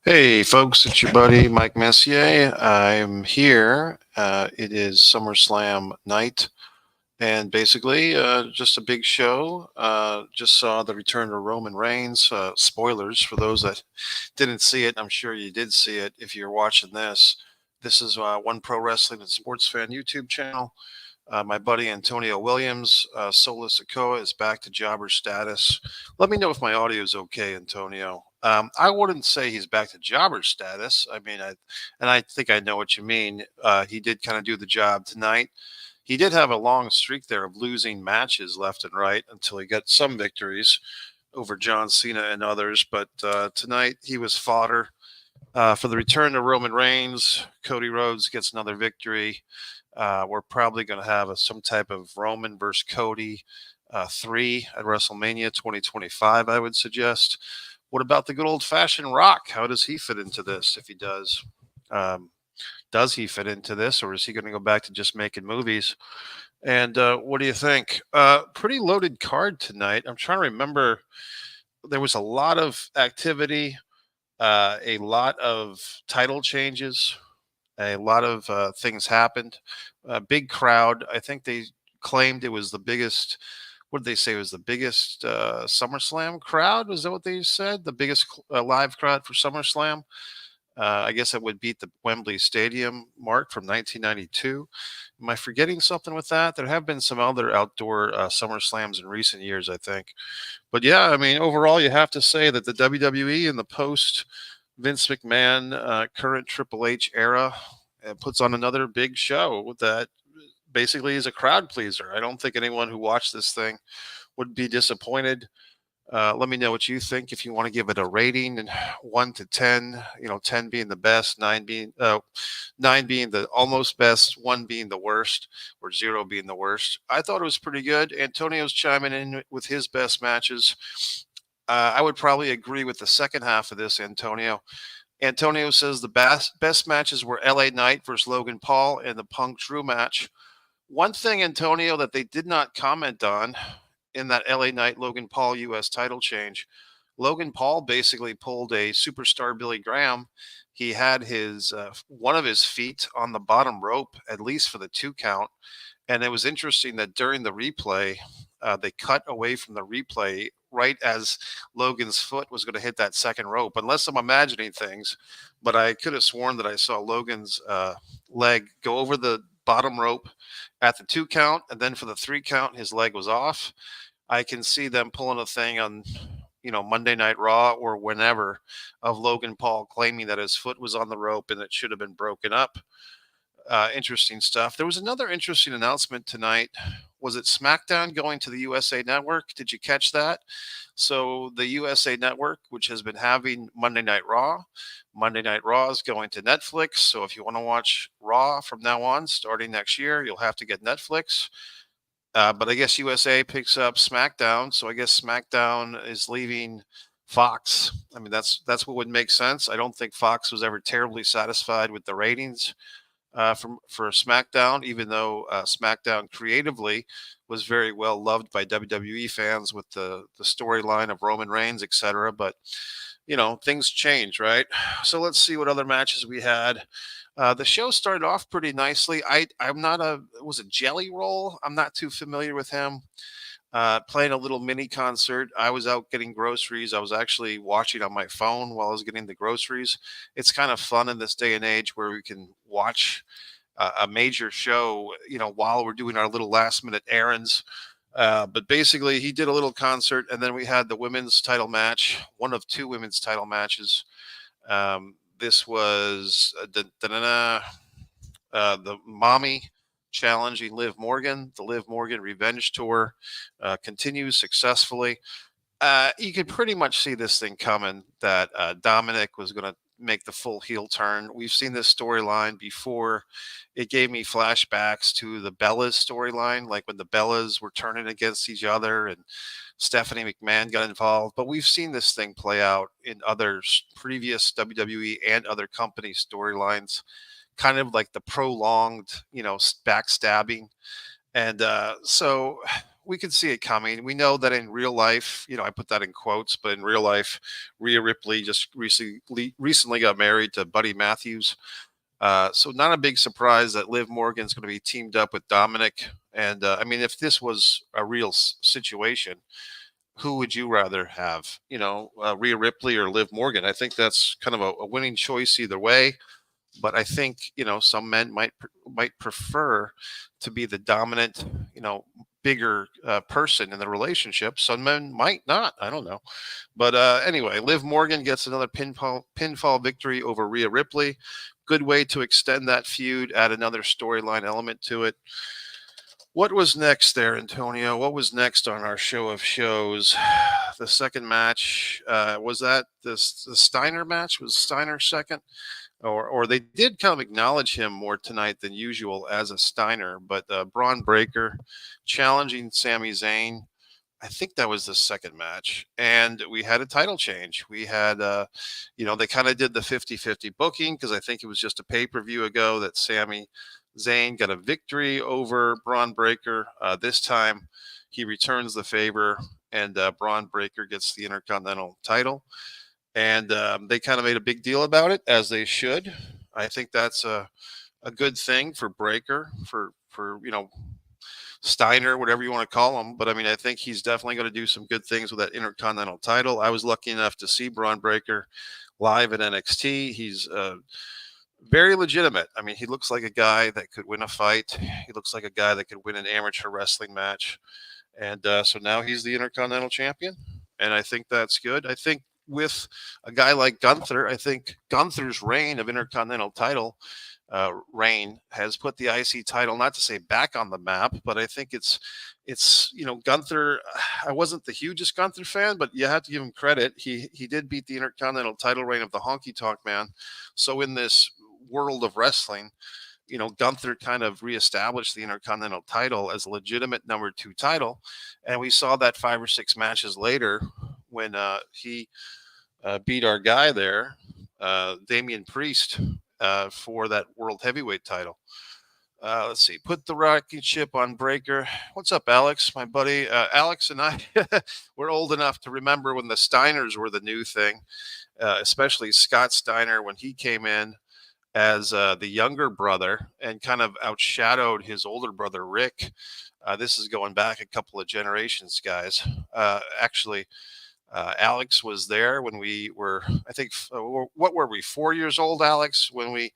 Hey, folks, it's your buddy Mike Messier. I'm here. It is SummerSlam night, and basically, just a big show. Just saw the return of Roman Reigns. Spoilers for those that didn't see it. I'm sure you did see it if you're watching this. This is One Pro Wrestling and Sports Fan YouTube channel. My buddy Antonio Williams, Sola Sokoa, is back to jobber status. Let me know if my audio is okay, Antonio. I wouldn't say he's back to jobber status. I think I know what you mean. He did kind of do the job tonight. He did have a long streak there of losing matches left and right until he got some victories over John Cena and others. But tonight he was fodder for the return of Roman Reigns. Cody Rhodes gets another victory. We're probably going to have some type of Roman versus Cody 3 at WrestleMania 2025, I would suggest. What about the good old fashioned Rock? How does he fit into this if he does? Um, does he fit into this, or is he going to go back to just making movies? And what do you think? Pretty loaded card tonight. I'm trying to remember. There was a lot of activity, a lot of title changes, a lot of things happened. A big crowd. I think they claimed it was the biggest. What did they say was the biggest SummerSlam crowd? Was that what they said? The biggest live crowd for SummerSlam? I guess it would beat the Wembley Stadium mark from 1992. Am I forgetting something with that? There have been some other outdoor SummerSlams in recent years, I think. But yeah, I mean, overall, you have to say that the WWE in the post Vince McMahon, current Triple H era, puts on another big show that basically is a crowd pleaser. I don't think anyone who watched this thing would be disappointed. Let me know what you think. If you want to give it a rating, and 1 to 10, 10 being the best, nine being the almost best, one being the worst, or zero being the worst. I thought it was pretty good. Antonio's chiming in with his best matches. I would probably agree with the second half of this, Antonio. Antonio says the best matches were LA Knight versus Logan Paul and the Punk Drew match. One thing, Antonio, that they did not comment on in that LA Knight Logan Paul US title change, Logan Paul basically pulled a superstar Billy Graham. He had his one of his feet on the bottom rope, at least for the 2 count. And it was interesting that during the replay, they cut away from the replay right as Logan's foot was going to hit that second rope. Unless I'm imagining things, but I could have sworn that I saw Logan's leg go over the bottom rope at the 2 count, and then for the 3 count, his leg was off. I can see them pulling a thing on, Monday Night Raw or whenever, of Logan Paul claiming that his foot was on the rope and it should have been broken up. Interesting stuff. There was another interesting announcement tonight. Was it SmackDown going to the USA Network? Did you catch that? So the USA Network, which has been having Monday Night Raw is going to Netflix. So if you want to watch Raw from now on, starting next year, you'll have to get Netflix. But I guess USA picks up SmackDown, so I guess SmackDown is leaving Fox. I mean, that's what would make sense. I don't think Fox was ever terribly satisfied with the ratings for SmackDown, even though SmackDown creatively was very well loved by WWE fans with the storyline of Roman Reigns, etc. But things change, right? So let's see what other matches we had. The show started off pretty nicely. I'm not a was it Jelly Roll? I'm not too familiar with him. Playing a little mini concert. I was out getting groceries. I was actually watching on my phone while I was getting the groceries. It's kind of fun in this day and age where we can watch a major show, while we're doing our little last minute errands. But basically, he did a little concert, and then we had the women's title match, one of two women's title matches. This was the Mommy challenging Liv Morgan. The Liv Morgan Revenge Tour continues successfully. You could pretty much see this thing coming that Dominic was going to make the full heel turn. We've seen this storyline before. It gave me flashbacks to the Bellas storyline, like when the Bellas were turning against each other and Stephanie McMahon got involved. But we've seen this thing play out in other previous WWE and other company storylines, kind of like the prolonged, backstabbing. And so we could see it coming. We know that in real life, I put that in quotes, but in real life, Rhea Ripley just recently got married to Buddy Matthews. So not a big surprise that Liv Morgan's going to be teamed up with Dominic. And I mean, if this was a real situation, who would you rather have? Rhea Ripley or Liv Morgan? I think that's kind of a winning choice either way. But I think some men might prefer to be the dominant, bigger person in the relationship. Some men might not. I don't know. But anyway, Liv Morgan gets another pinfall victory over Rhea Ripley. Good way to extend that feud, add another storyline element to it. What was next there, Antonio? What was next on our show of shows? The second match, was that the Steiner match? Was Steiner second? Or they did kind of acknowledge him more tonight than usual as a Steiner, but Braun Breaker challenging Sami Zayn. I think that was the second match. And we had a title change. We had, they kind of did the 50-50 booking because I think it was just a pay-per-view ago that Sami Zayn got a victory over Braun Breaker. This time he returns the favor and Braun Breaker gets the Intercontinental title. And they kind of made a big deal about it, as they should. I think that's a good thing for Breaker, for Steiner, whatever you want to call him. But I mean, I think he's definitely going to do some good things with that Intercontinental title. I was lucky enough to see Braun Breaker live at NXT. He's very legitimate. I mean, he looks like a guy that could win a fight. He looks like a guy that could win an amateur wrestling match. And so now he's the Intercontinental champion. And I think that's good. I think with a guy like Gunther, I think Gunther's reign of Intercontinental title reign has put the IC title, not to say back on the map, but I think it's Gunther. I wasn't the hugest Gunther fan, but you have to give him credit. He did beat the Intercontinental title reign of the Honky Tonk Man. So in this world of wrestling, Gunther kind of reestablished the Intercontinental title as a legitimate number 2 title. And we saw that 5 or 6 matches later when he beat our guy there, Damian Priest, for that World Heavyweight title. Let's see. Put the rocket ship on Breaker. What's up, Alex, my buddy? Alex and I, we're old enough to remember when the Steiners were the new thing, especially Scott Steiner when he came in as the younger brother and kind of outshadowed his older brother, Rick. This is going back a couple of generations, guys. Actually, Alex was there when we were, I think, what were we, 4 years old, Alex, when we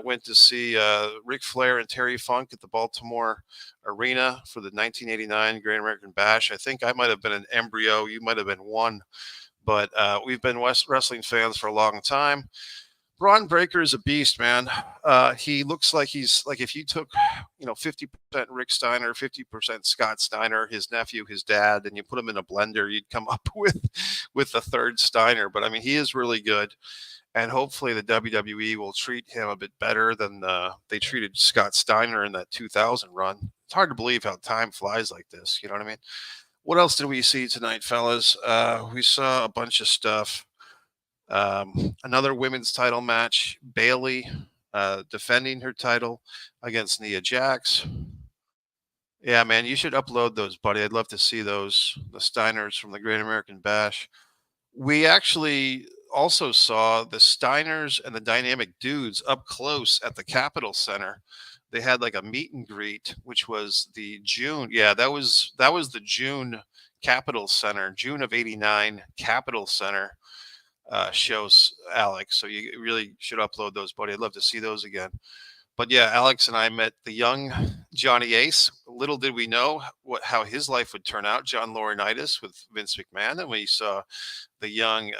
went to see Ric Flair and Terry Funk at the Baltimore Arena for the 1989 Great American Bash. I think I might have been an embryo. You might have been one. But we've been wrestling fans for a long time. Braun Breaker is a beast, man. He looks like he's like if you took, 50% Rick Steiner, 50% Scott Steiner, his nephew, his dad, and you put them in a blender, you'd come up with the third Steiner. But I mean, he is really good, and hopefully the WWE will treat him a bit better than they treated Scott Steiner in that 2000 run. It's hard to believe how time flies like this. You know what I mean? What else did we see tonight, fellas? We saw a bunch of stuff. Another women's title match, Bayley defending her title against Nia Jax. Yeah, man, you should upload those, buddy. I'd love to see those, the Steiners from the Great American Bash. We actually also saw the Steiners and the Dynamic Dudes up close at the Capitol Center. They had like a meet and greet, which was the June. Yeah, that was the June Capitol Center, June of '89 Capitol Center shows, Alex. So you really should upload those, buddy. I'd love to see those again. But yeah, Alex and I met the young Johnny Ace. Little did we know how his life would turn out. John Laurinaitis with Vince McMahon, and we saw the young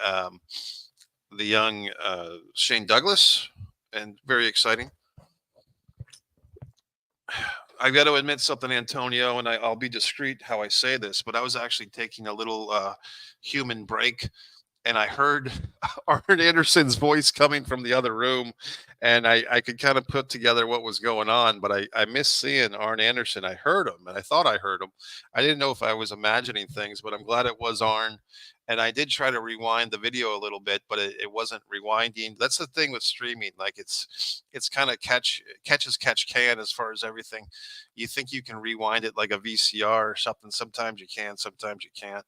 Shane Douglas, and very exciting. I've got to admit something, Antonio, and I'll be discreet how I say this, but I was actually taking a little human break, and I heard Arn Anderson's voice coming from the other room, and I could kind of put together what was going on, but I missed seeing Arn Anderson. I heard him, and I thought I heard him. I didn't know if I was imagining things, but I'm glad it was Arn. And I did try to rewind the video a little bit, but it wasn't rewinding. That's the thing with streaming. Like it's kind of catch can as far as everything. You think you can rewind it like a VCR or something. Sometimes you can, sometimes you can't.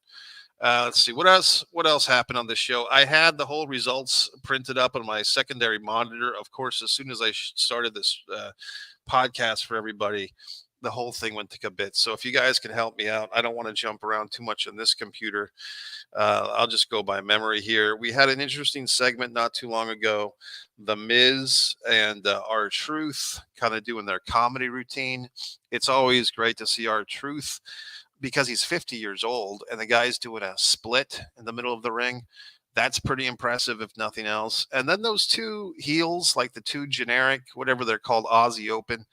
Let's see what else. What else happened on the show? I had the whole results printed up on my secondary monitor. Of course, as soon as I started this podcast for everybody, the whole thing went to kabit. So if you guys can help me out, I don't want to jump around too much on this computer. I'll just go by memory here. We had an interesting segment not too long ago. The Miz and R-Truth kind of doing their comedy routine. It's always great to see R-Truth because he's 50 years old and the guy's doing a split in the middle of the ring. That's pretty impressive, if nothing else. And then those two heels, like the two generic, whatever they're called, Aussie Open,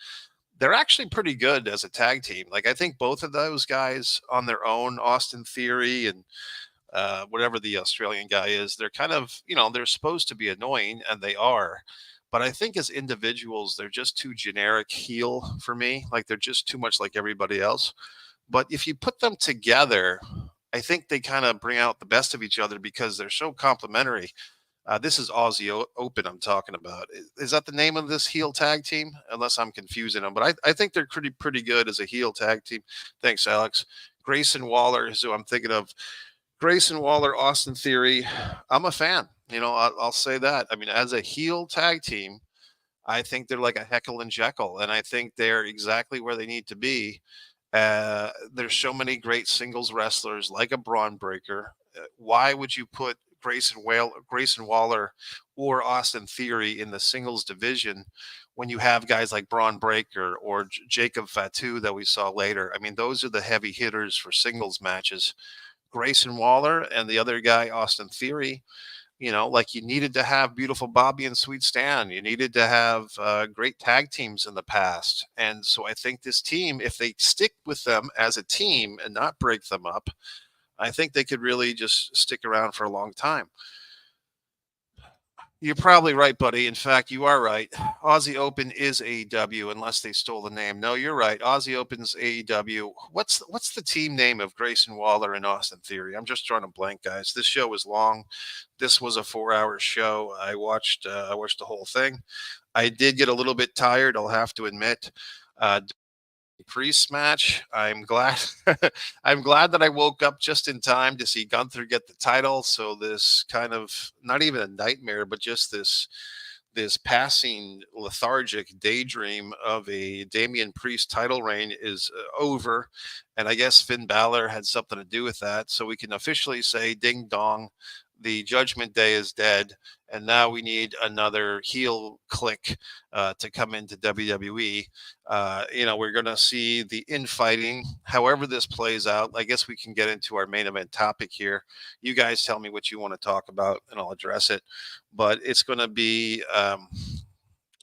they're actually pretty good as a tag team. Like, I think both of those guys on their own, Austin Theory and whatever the Australian guy is, they're kind of, they're supposed to be annoying, and they are. But I think as individuals, they're just too generic heel for me. Like, they're just too much like everybody else. But if you put them together, I think they kind of bring out the best of each other because they're so complementary. This is Aussie Open I'm talking about. Is that the name of this heel tag team? Unless I'm confusing them. But I think they're pretty good as a heel tag team. Thanks, Alex. Grayson Waller is who I'm thinking of. Grayson Waller, Austin Theory. I'm a fan. I'll say that. I mean, as a heel tag team, I think they're like a Heckle and Jekyll, and I think they're exactly where they need to be. There's so many great singles wrestlers like a Braun Breaker. Why would you put Grayson Waller or Austin Theory in the singles division when you have guys like Braun Breaker or Jacob Fatu that we saw later? I mean, those are the heavy hitters for singles matches. Grayson Waller and the other guy, Austin Theory, like you needed to have Beautiful Bobby and Sweet Stan. You needed to have great tag teams in the past. And so I think this team, if they stick with them as a team and not break them up, I think they could really just stick around for a long time. You're probably right, buddy. In fact, you are right. Aussie Open is AEW, unless they stole the name. No, you're right. Aussie Open's AEW. What's the team name of Grayson Waller and Austin Theory? I'm just drawing a blank, guys. This show was long. This was a 4-hour show. I watched the whole thing. I did get a little bit tired, I'll have to admit. Priest match. I'm glad I'm glad that I woke up just in time to see Gunther get the title. So this kind of, not even a nightmare, but just this passing lethargic daydream of a Damian Priest title reign is over. And I guess Finn Balor had something to do with that. So we can officially say ding dong, the Judgment Day is dead. And now we need another heel click to come into WWE. We're going to see the infighting. However this plays out, I guess we can get into our main event topic here. You guys tell me what you want to talk about, and I'll address it. But it's going to be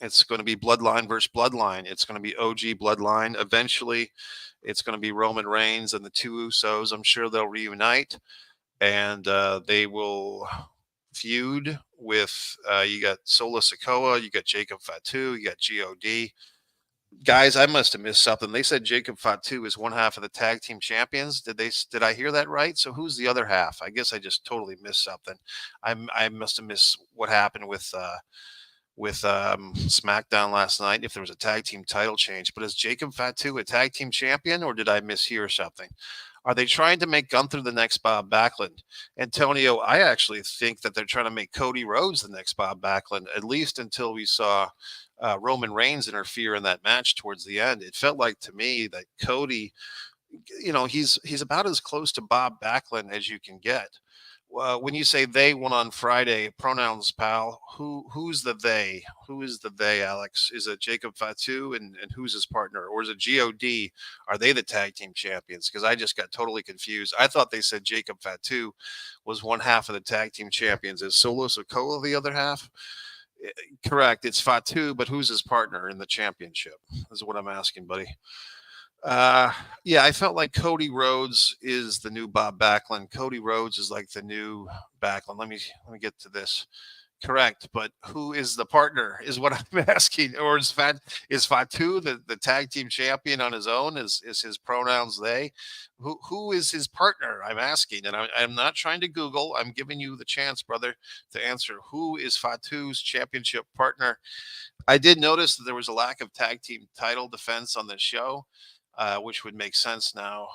Bloodline versus Bloodline. It's going to be OG Bloodline. Eventually, it's going to be Roman Reigns and the two Usos. I'm sure they'll reunite, and they will feud with you got Solo Sikoa, you got Jacob Fatu, you got God. Guys, I must have missed something. They said Jacob Fatu is one half of the tag team champions. Did I hear that right? So who's the other half? I guess I just totally missed something. I must have missed what happened with SmackDown last night, if there was a tag team title change. But is Jacob Fatu a tag team champion, or did I mishear something? Are they trying to make Gunther the next Bob Backlund? Antonio, I actually think that they're trying to make Cody Rhodes the next Bob Backlund, at least until we saw Roman Reigns interfere in that match towards the end. It felt like to me that Cody, he's about as close to Bob Backlund as you can get. When you say they won on Friday, pronouns, pal, who's the they? Who is the they, Alex? Is it Jacob Fatu and who's his partner? Or is it God? Are they the tag team champions? Because I just got totally confused. I thought they said Jacob Fatu was one half of the tag team champions. Is Solo Sikoa the other half? Correct. It's Fatu, but who's his partner in the championship? Is what I'm asking, buddy. Yeah, I felt like Cody Rhodes is the new Bob Backlund. Cody Rhodes is like the new Backlund. Let me get to this. Correct, but who is the partner is what I'm asking. Or is Fatu the tag team champion on his own? Is his pronouns they? Who is his partner? I'm asking, and I'm not trying to Google. I'm giving you the chance, brother, to answer. Who is Fatu's championship partner? I did notice that there was a lack of tag team title defense on this show, which would make sense now.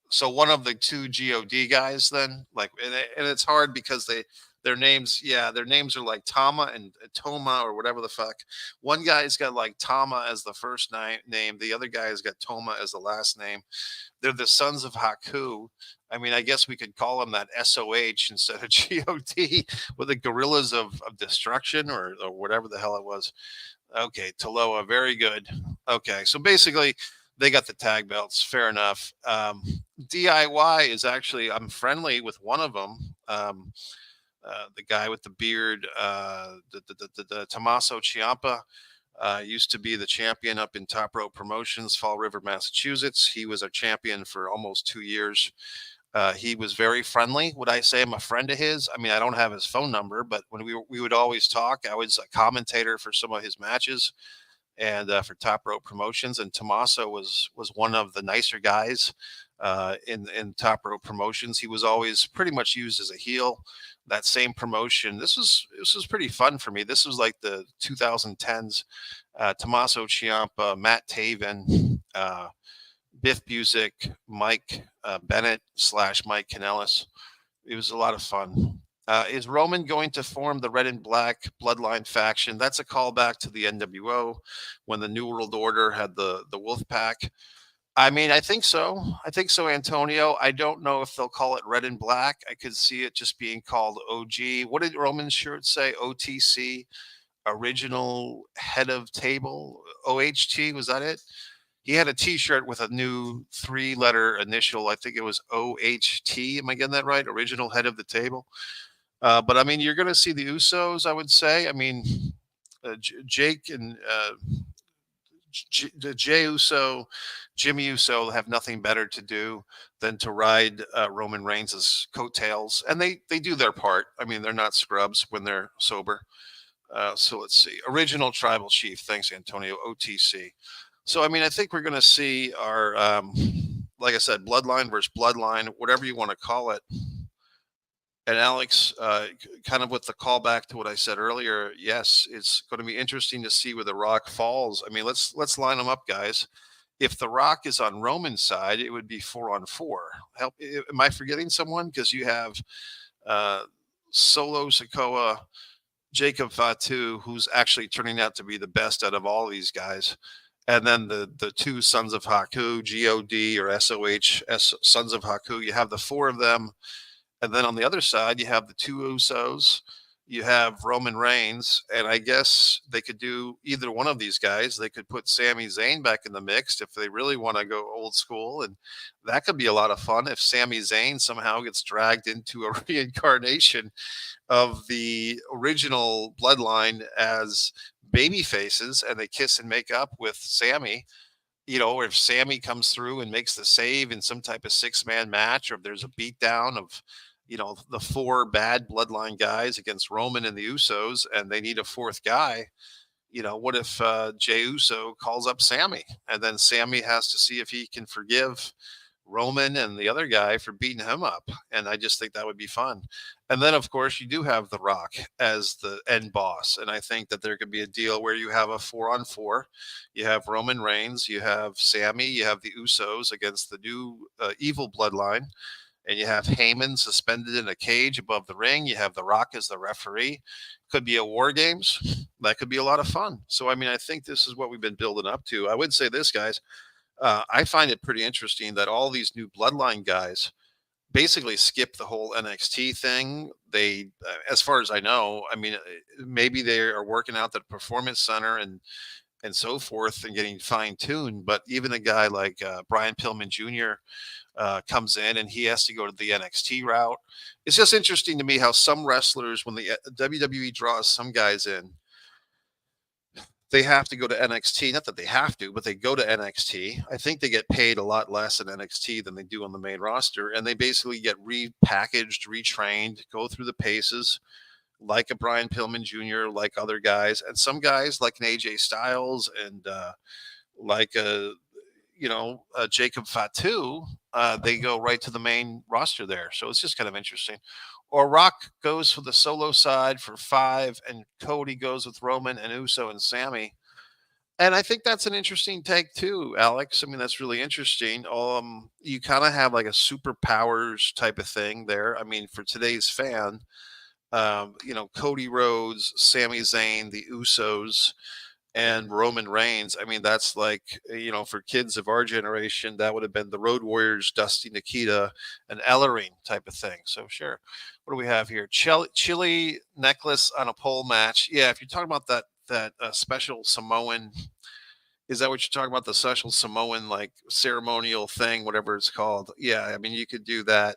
So one of the two God guys then, like, and it's hard because their names, yeah, their names are like Tama and Toma or whatever the fuck. One guy's got like Tama as the first name, the other guy has got Toma as the last name. They're the sons of Haku. I mean, I guess we could call them that SOH instead of God, with the gorillas of destruction, or whatever the hell it was. Okay, Taloa, very good. Okay, so basically, they got the tag belts. Fair enough. DIY is actually, I'm friendly with one of them. The guy with the beard, the Tommaso Ciampa, used to be the champion up in Top Rope Promotions, Fall River, Massachusetts. He was a champion for almost 2 years. He was very friendly. Would I say I'm a friend of his? I mean, I don't have his phone number, but when we would always talk. I was a commentator for some of his matches, and for Top Rope Promotions. And Tommaso was one of the nicer guys in Top Rope Promotions. He was always pretty much used as a heel. That same promotion. This was pretty fun for me. This was like the 2010s. Tommaso Ciampa, Matt Taven, Biff Busick, Mike Bennett / Mike Kanellis. It was a lot of fun. Is Roman going to form the Red and Black Bloodline faction? That's a callback to the NWO when the New World Order had the Wolf Pack. I mean, I think so. I think so, Antonio. I don't know if they'll call it Red and Black. I could see it just being called OG. What did Roman's shirt say? OTC, Original Head of Table. OHT, was that it? He had a T-shirt with a new three-letter initial. I think it was OHT. Am I getting that right? Original Head of the Table. But I mean, you're going to see the Usos. I would say. I mean, Jake and Jay Uso, Jimmy Uso have nothing better to do than to ride Roman Reigns' coattails, and they do their part. I mean, they're not scrubs when they're sober. So let's see. Original Tribal Chief. Thanks, Antonio. OTC. So I mean, I think we're going to see our, like I said, Bloodline versus Bloodline, whatever you want to call it. And Alex, kind of with the callback to what I said earlier, yes, it's going to be interesting to see where The Rock falls. I mean, let's line them up, guys. If The Rock is on Roman's side, it would be 4-on-4. Help? Am I forgetting someone? Because you have Solo Sikoa, Jacob Fatu, who's actually turning out to be the best out of all these guys. And then the two Sons of Haku, God or SOH, Sons of Haku. You have the four of them. And then on the other side, you have the two Usos, you have Roman Reigns, and I guess they could do either one of these guys. They could put Sami Zayn back in the mix if they really want to go old school, and that could be a lot of fun if Sami Zayn somehow gets dragged into a reincarnation of the original Bloodline as baby faces, and they kiss and make up with Sami. Or if Sammy comes through and makes the save in some type of 6-man match, or if there's a beatdown of, the four bad Bloodline guys against Roman and the Usos, and they need a fourth guy, what if Jey Uso calls up Sammy, and then Sammy has to see if he can forgive Roman and the other guy for beating him up. And I just think that would be fun. And then, of course, you do have The Rock as the end boss. And I think that there could be a deal where you have a 4-on-4. You have Roman Reigns, you have Sammy, you have the Usos against the new evil Bloodline. And you have Heyman suspended in a cage above the ring. You have The Rock as the referee. Could be a War Games. That could be a lot of fun. So, I mean, I think this is what we've been building up to. I would say this, guys. I find it pretty interesting that all these new Bloodline guys basically skip the whole NXT thing. They, as far as I know, I mean, maybe they are working out the Performance Center and so forth and getting fine tuned. But even a guy like Brian Pillman Jr. Comes in and he has to go to the NXT route. It's just interesting to me how some wrestlers, when the WWE draws some guys in, they have to go to NXT. Not that they have to, but they go to NXT. I think they get paid a lot less in NXT than they do on the main roster. And they basically get repackaged, retrained, go through the paces, like a Brian Pillman Jr., like other guys, and some guys like an AJ Styles and like a Jacob Fatu, they go right to the main roster there. So it's just kind of interesting. Or Rock goes for the solo side for 5, and Cody goes with Roman and Uso and Sammy. And I think that's an interesting take too, Alex. I mean, that's really interesting. You kind of have like a superpowers type of thing there. I mean, for today's fan, Cody Rhodes, Sami Zayn, the Usos, and Roman Reigns. I mean, that's like, for kids of our generation, that would have been the Road Warriors, Dusty Nikita, and Ellering type of thing. So, sure. What do we have here? Chili necklace on a pole match. Yeah, if you're talking about that special Samoan, is that what you're talking about? The special Samoan like ceremonial thing, whatever it's called. Yeah, I mean, you could do that.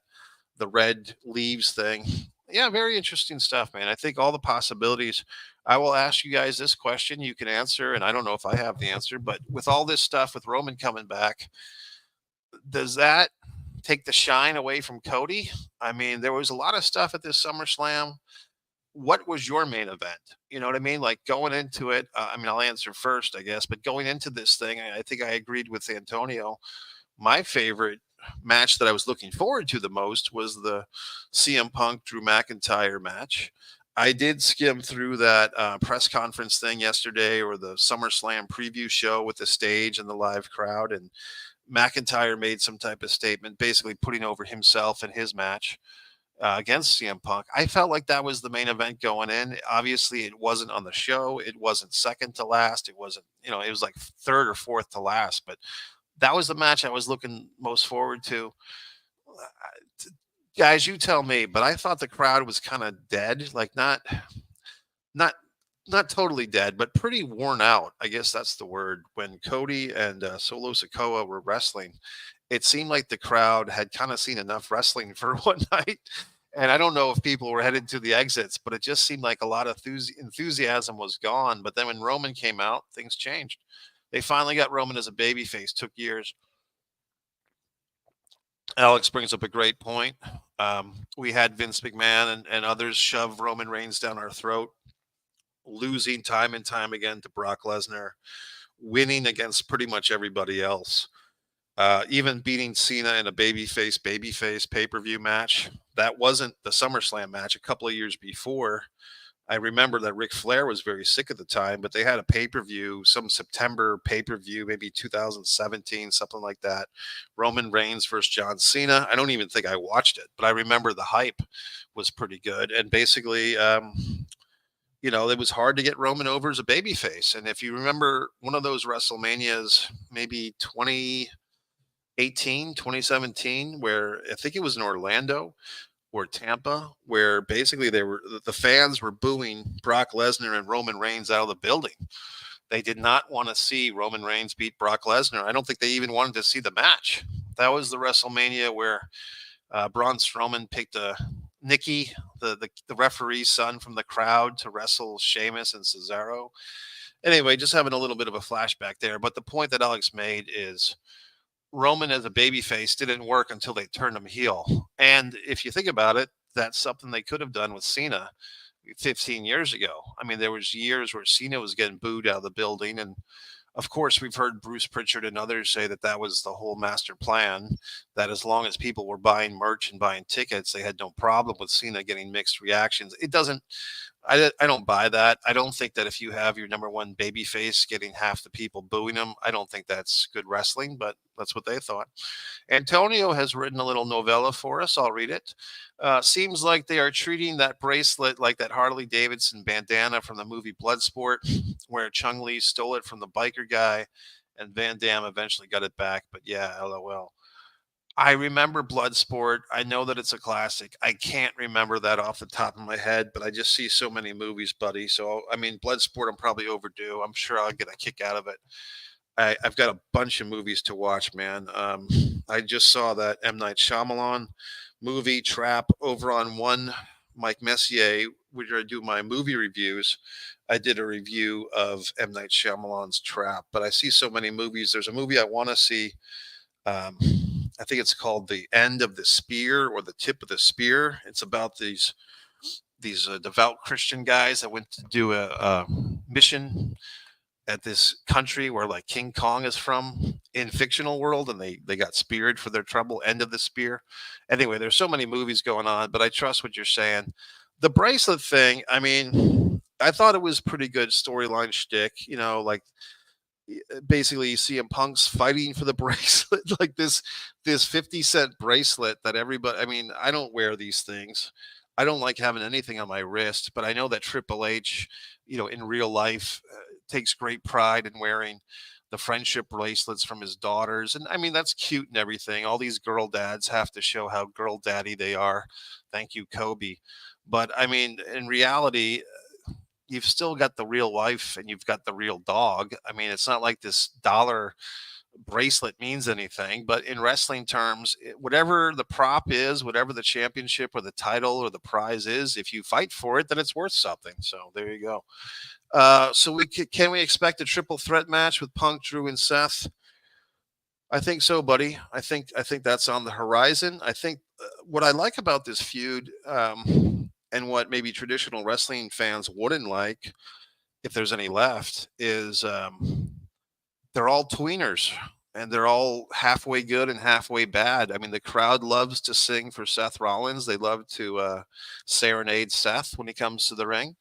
The red leaves thing. Yeah, very interesting stuff, man. I think all the possibilities. I will ask you guys this question. You can answer, and I don't know if I have the answer, but with all this stuff with Roman coming back, does that take the shine away from Cody? I mean, there was a lot of stuff at this SummerSlam. What was your main event? You know what I mean? Like going into it, I mean, I'll answer first, I guess, but going into this thing, I think I agreed with Antonio. My favorite match that I was looking forward to the most was the CM Punk Drew McIntyre match. I did skim through that press conference thing yesterday, or the SummerSlam preview show with the stage and the live crowd, and McIntyre made some type of statement, basically putting over himself and his match against CM Punk. I felt like that was the main event going in. Obviously, it wasn't on the show. It wasn't second to last. It wasn't, it was like third or fourth to last. But that was the match I was looking most forward to. Guys, you tell me, but I thought the crowd was kind of dead, like not not totally dead, but pretty worn out. I guess that's the word. When Cody and Solo Sikoa were wrestling, it seemed like the crowd had kind of seen enough wrestling for one night. And I don't know if people were headed to the exits, but it just seemed like a lot of enthusiasm was gone. But then when Roman came out, things changed. They finally got Roman as a babyface. Took years. Alex brings up a great point. We had Vince McMahon and others shove Roman Reigns down our throat, losing time and time again to Brock Lesnar, winning against pretty much everybody else. Even beating Cena in a babyface pay-per-view match. That wasn't the SummerSlam match a couple of years before. I remember that Ric Flair was very sick at the time, but they had a pay-per-view, some September pay-per-view, maybe 2017, something like that. Roman Reigns versus John Cena. I don't even think I watched it, but I remember the hype was pretty good. And basically, it was hard to get Roman over as a babyface. And if you remember one of those WrestleManias, maybe 2018, 2017, where I think it was in Orlando or Tampa, where basically the fans were booing Brock Lesnar and Roman Reigns out of the building. They did not want to see Roman Reigns beat Brock Lesnar. I don't think they even wanted to see the match. That was the WrestleMania where Braun Strowman picked Nikki, the referee's son, from the crowd to wrestle Sheamus and Cesaro. Anyway, just having a little bit of a flashback there. But the point that Alex made is Roman as a babyface didn't work until they turned him heel. And if you think about it, that's something they could have done with Cena 15 years ago. I mean, there was years where Cena was getting booed out of the building, and of course, we've heard Bruce Pritchard and others say that that was the whole master plan, that as long as people were buying merch and buying tickets, they had no problem with Cena getting mixed reactions. It doesn't, I don't buy that. I don't think that if you have your number one baby face getting half the people booing him, I don't think that's good wrestling, but that's what they thought. Antonio has written a little novella for us. I'll read it. Seems like they are treating that bracelet like that Harley Davidson bandana from the movie Bloodsport, where Chung Lee stole it from the biker guy and Van Damme eventually got it back. But yeah, LOL. I remember Bloodsport. I know that it's a classic. I can't remember that off the top of my head, but I just see so many movies, buddy. So, I mean, Bloodsport, I'm probably overdue. I'm sure I'll get a kick out of it. I've got a bunch of movies to watch, man. I just saw that M. Night Shyamalan movie, Trap, over on One Mike Messier, where I do my movie reviews. I did a review of M. Night Shyamalan's Trap, but I see so many movies. There's a movie I want to see. Um, I think it's called The End of the Spear or The Tip of the Spear. It's about these these devout Christian guys that went to do a mission at this country where like King Kong is from in fictional world, and they got speared for their trouble. End of the spear. Anyway, there's so many movies going on, but I trust what you're saying. The bracelet thing, I mean, I thought it was pretty good storyline shtick. Like basically you see him Punk's fighting for the bracelet, like this 50 cent bracelet that everybody. I mean, I don't wear these things. I don't like having anything on my wrist, but I know that Triple H, in real life, takes great pride in wearing the friendship bracelets from his daughters. And I mean, that's cute and everything. All these girl dads have to show how girl daddy they are. Thank you, Kobe. But I mean, in reality, you've still got the real wife and you've got the real dog. I mean, it's not like this dollar bracelet means anything, but in wrestling terms, whatever the prop is, whatever the championship or the title or the prize is, if you fight for it, then it's worth something. So there you go. So can we expect a triple threat match with Punk, Drew, and Seth? I think so, buddy. I think that's on the horizon. I think what I like about this feud, and what maybe traditional wrestling fans wouldn't like, if there's any left, is they're all tweeners and they're all halfway good and halfway bad. I mean, the crowd loves to sing for Seth Rollins. They love to serenade Seth when he comes to the ring,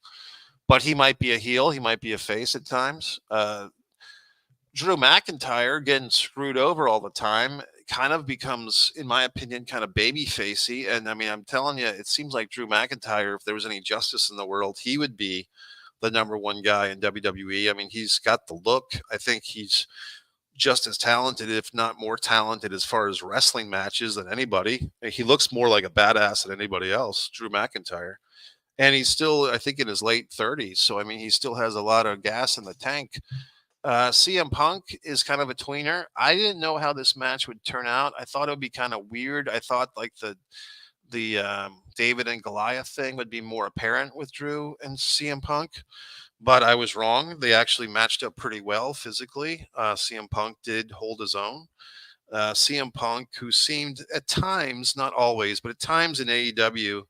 but he might be a heel. He might be a face at times. Drew McIntyre getting screwed over all the time kind of becomes, in my opinion, kind of baby facey. And I mean, I'm telling you, it seems like Drew McIntyre, if there was any justice in the world, he would be the number one guy in WWE. I mean, he's got the look. I think he's just as talented, if not more talented, as far as wrestling matches than anybody. He looks more like a badass than anybody else, Drew McIntyre. And he's still, I think, in his late 30s. So, I mean, he still has a lot of gas in the tank. CM Punk is kind of a tweener. I didn't know how this match would turn out. I thought it would be kind of weird. I thought like the David and Goliath thing would be more apparent with Drew and CM Punk, but I was wrong. They actually matched up pretty well physically. CM Punk did hold his own. CM Punk, who seemed at times, not always, but at times in AEW,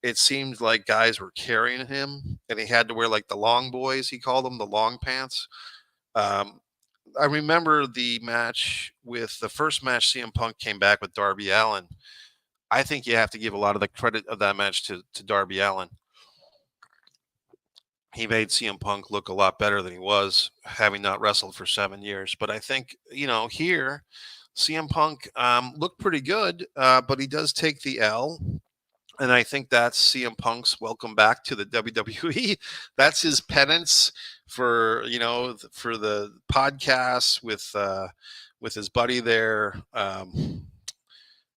it seemed like guys were carrying him, and he had to wear like the long boys. He called them the long pants. Um, I remember the first match CM Punk came back with Darby Allin. I think you have to give a lot of the credit of that match to Darby Allin. He made CM Punk look a lot better than he was, having not wrestled for 7 years. But I think, here, CM Punk looked pretty good, but he does take the L. And I think that's CM Punk's welcome back to the WWE. That's his penance for the podcast with his buddy there.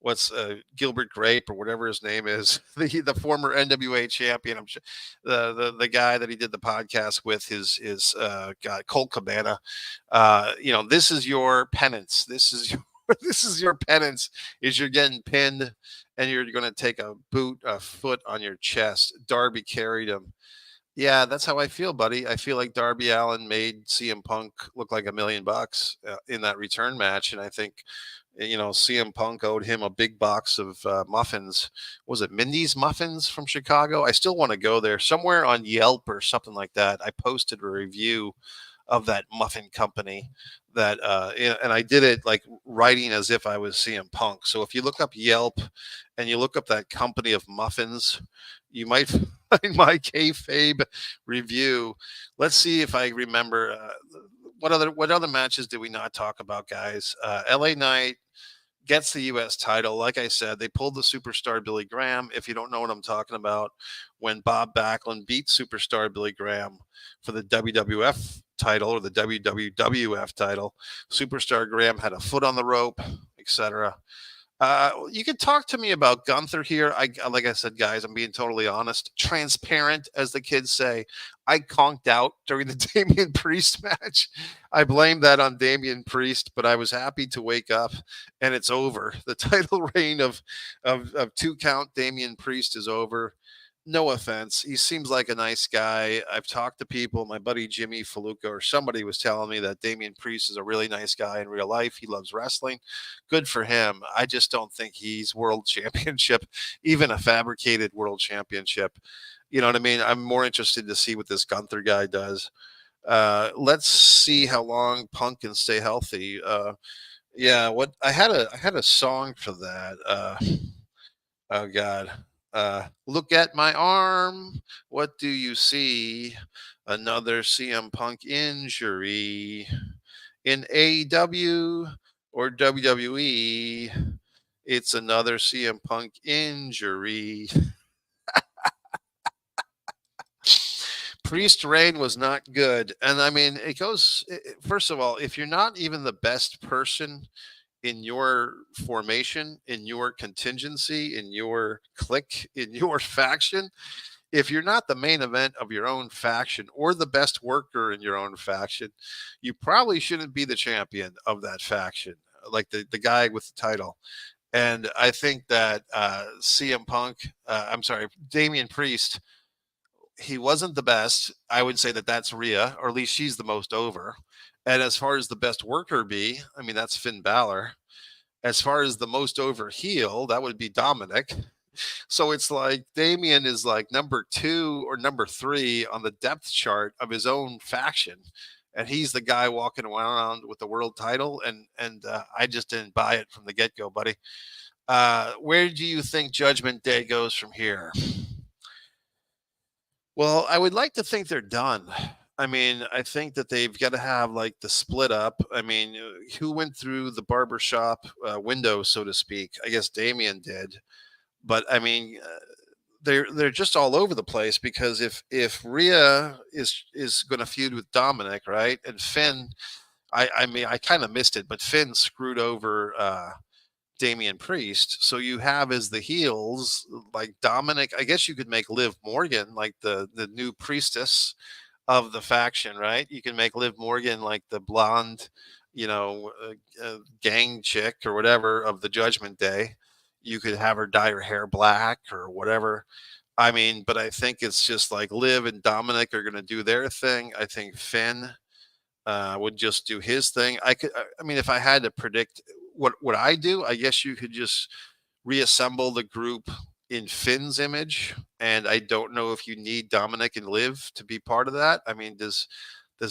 What's Gilbert Grape or whatever his name is, the former NWA champion. I'm sure the guy that he did the podcast with is Colt Cabana. This is your penance. This is your this is your penance. Is you're getting pinned and you're going to take a foot on your chest. Darby carried him. Yeah, that's how I feel, buddy. I feel like Darby Allin made CM Punk look like $1 million in that return match, and I think CM Punk owed him a big box of muffins. Was it Mindy's Muffins from Chicago? I still want to go there. Somewhere on Yelp or something like that, I posted a review of that muffin company and I did it like writing as if I was CM Punk. So if you look up Yelp and you look up that company of muffins, you might find my kayfabe review. Let's see if I remember. What other matches did we not talk about, guys? LA Knight gets the U.S. title. Like I said, they pulled the superstar Billy Graham. If you don't know what I'm talking about, when Bob Backlund beat superstar Billy Graham for the WWF title or the WWF title, superstar Graham had a foot on the rope, etc. You can talk to me about Gunther here. Like I said, guys, I'm being totally honest, transparent, as the kids say. I conked out during the Damian Priest match. I blame that on Damian Priest, but I was happy to wake up and it's over. The title reign of 2 count Damian Priest is over. No offense. He seems like a nice guy. I've talked to people. My buddy Jimmy Faluca or somebody was telling me that Damian Priest is a really nice guy in real life. He loves wrestling. Good for him. I just don't think he's world championship, even a fabricated world championship. You know what I mean? I'm more interested to see what this Gunther guy does. Let's see how long Punk can stay healthy. Yeah, what I had a song for that. Oh God. Look at my arm. What do you see? Another CM Punk injury in AEW or WWE. It's another CM Punk injury. Priest reign was not good, and I mean, it goes. First of all, if you're not even the best person in your formation, in your contingency, in your clique, in your faction, if you're not the main event of your own faction or the best worker in your own faction, you probably shouldn't be the champion of that faction, like the guy with the title. And I think that CM Punk, I'm sorry, Damian Priest, he wasn't the best. I would say that that's Rhea, or at least she's the most over. And as far as the best worker be, I mean, that's Finn Balor. As far as the most over heel, that would be Dominic. So it's like Damien is like number two or number three on the depth chart of his own faction. And he's the guy walking around with the world title. And I just didn't buy it from the get go, buddy. Where do you think Judgment Day goes from here? Well, I would like to think they're done. I mean, I think that they've got to have like the split up. I mean, who went through the barbershop window, so to speak? I guess Damien did. But I mean, they're just all over the place because if Rhea is going to feud with Dominic, right, and Finn, I mean, I kind of missed it, but Finn screwed over Damian Priest. So you have as the heels like Dominic. I guess you could make Liv Morgan like the new priestess of the faction, right? You can make Liv Morgan like the blonde, gang chick or whatever of the Judgment Day. You could have her dye her hair black or whatever. I mean, but I think it's just like Liv and Dominic are going to do their thing. I think Finn would just do his thing. I mean, if I had to predict what I do, I guess you could just reassemble the group in Finn's image. And I don't know if you need Dominic and Liv to be part of that. I mean, does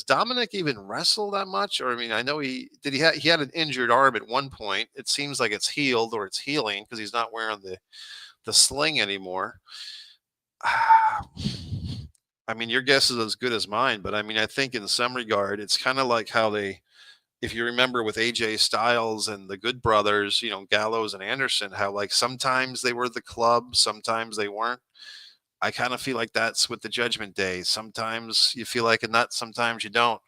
Dominic even wrestle that much? Or I mean, I know he had an injured arm at one point. It seems like it's healed or it's healing because he's not wearing the sling anymore. I mean, your guess is as good as mine, but I mean, I think in some regard, it's kind of like how if you remember with AJ Styles and the Good Brothers, Gallows and Anderson, how like sometimes they were the club, sometimes they weren't. I kind of feel like that's with the Judgment Day. Sometimes you feel like a nut, sometimes you don't.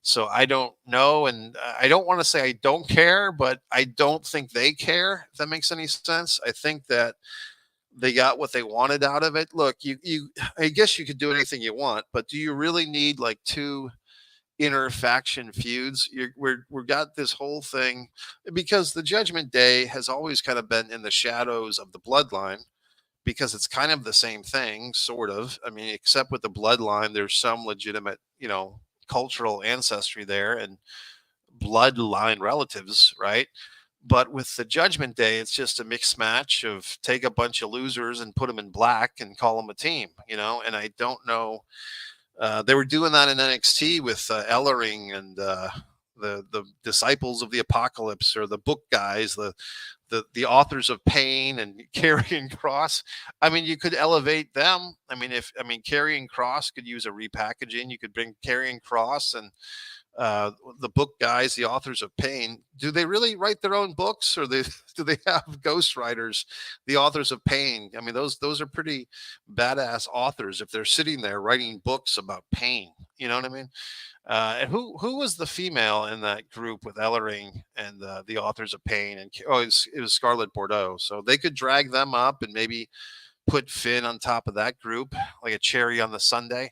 So I don't know, and I don't want to say I don't care, but I don't think they care. If that makes any sense, I think that they got what they wanted out of it. Look, I guess you could do anything you want, but do you really need like two inner faction feuds? We've got this whole thing because the Judgment Day has always kind of been in the shadows of the Bloodline because it's kind of the same thing, sort of. I mean, except with the Bloodline, there's some legitimate, cultural ancestry there and bloodline relatives, right? But with the Judgment Day, it's just a mixed match of take a bunch of losers and put them in black and call them a team, And I don't know. They were doing that in NXT with Ellering and the Disciples of the Apocalypse or the book guys, the authors of pain and Karrion Cross. I mean, you could elevate them. I mean, Karrion Cross could use a repackaging. You could bring Karrion Cross and the book guys, the authors of pain. Do they really write their own books, or do they have ghostwriters, the authors of pain? I mean, those are pretty badass authors if they're sitting there writing books about pain. You know what I mean? And who was the female in that group with Ellering and the authors of pain? And it was Scarlett Bordeaux. So they could drag them up and maybe put Finn on top of that group like a cherry on the sundae.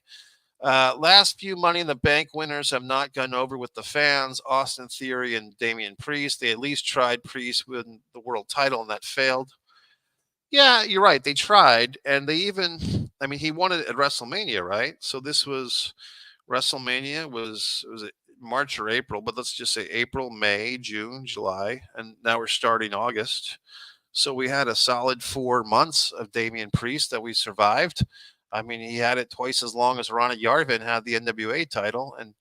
Last few Money in the Bank winners have not gone over with the fans. Austin Theory and Damian Priest. They at least tried Priest with the world title, and that failed. Yeah, you're right. They tried, and they even. I mean, he won it at WrestleMania, right? So this was WrestleMania was it March or April, but let's just say April, May, June, July, and now we're starting August. So we had a solid 4 months of Damian Priest that we survived. I mean, he had it twice as long as Ronnie Yarvin had the NWA title, and